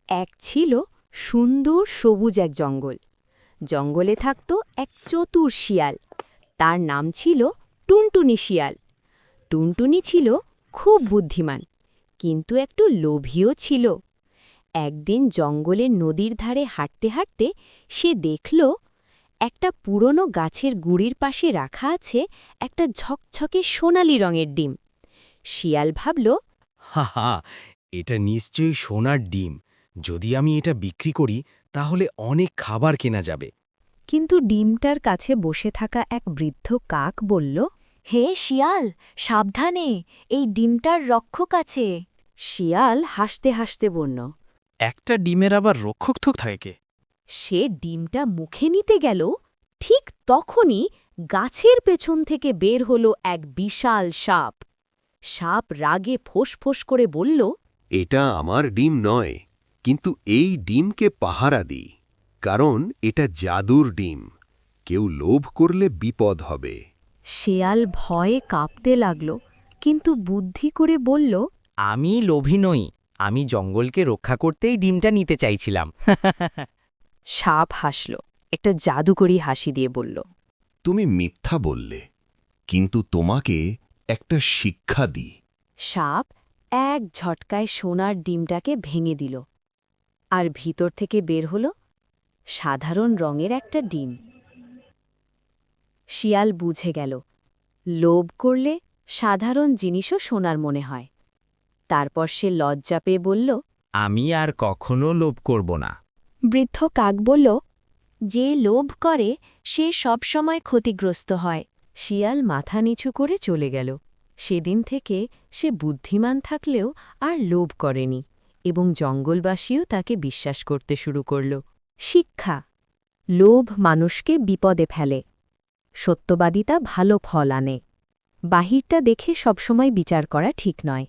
এক ছিল সুন্দর সবুজ এক জঙ্গল। জঙ্গলে থাকত এক চতুর শিয়াল। তার নাম ছিল টুনটুনি শিয়াল। টুনটুনি ছিল খুব বুদ্ধিমান, কিন্তু একটু লোভীও ছিল। একদিন জঙ্গলের নদীর ধারে হাঁটতে হাঁটতে সে দেখল একটা পুরনো গাছের গুড়ির পাশে রাখা আছে একটা ঝকঝকে সোনালি রঙের ডিম। শিয়াল ভাবল, হা হা, এটা নিশ্চয়ই সোনার ডিম। যদি আমি এটা বিক্রি করি তাহলে অনেক খাবার কেনা যাবে। কিন্তু ডিমটার কাছে বসে থাকা এক বৃদ্ধ কাক বলল, হে শিয়াল, সাবধানে, এই ডিমটার রক্ষক আছে। শিয়াল হাসতে হাসতে বলল। একটা ডিমের আবার রক্ষক থাকে? সে ডিমটা মুখে নিতে গেল, ঠিক তখনই গাছের পেছন থেকে বের হলো এক বিশাল সাপ। সাপ রাগে ফোঁস করে বলল, এটা আমার ডিম নয়, কিন্তু এই ডিমকে পাহারা দিই, কারণ এটা জাদুর ডিম। কেউ লোভ করলে বিপদ হবে। শেয়াল ভয়ে কাঁপতে লাগল, কিন্তু বুদ্ধি করে বলল, আমি লোভী নই, আমি জঙ্গলকে রক্ষা করতেই ডিমটা নিতে চাইছিলাম। সাপ হাসল, একটা জাদুকরী হাসি দিয়ে বলল, তুমি মিথ্যা বললে, কিন্তু তোমাকে একটা শিক্ষা দিই। সাপ এক ঝটকায় সোনার ডিমটাকে ভেঙে দিল, আর ভিতর থেকে বের হল সাধারণ রঙের একটা ডিম। শিয়াল বুঝে গেল, লোভ করলে সাধারণ জিনিসও সোনার মনে হয়। তারপর সে লজ্জা পেয়ে বলল, আমি আর কখনো লোভ করব না। বৃদ্ধ কাক বলল, যে লোভ করে সে সবসময় ক্ষতিগ্রস্ত হয়। শিয়াল মাথা নিচু করে চলে গেল। সেদিন থেকে সে বুদ্ধিমান থাকলেও আর লোভ করেনি, এবং জঙ্গলবাসীও তাকে বিশ্বাস করতে শুরু করল। শিক্ষা: লোভ মানুষকে বিপদে ফেলে, সত্যবাদিতা ভালো ফল আনে। বাহিরটা দেখে সবসময় বিচার করা ঠিক নয়।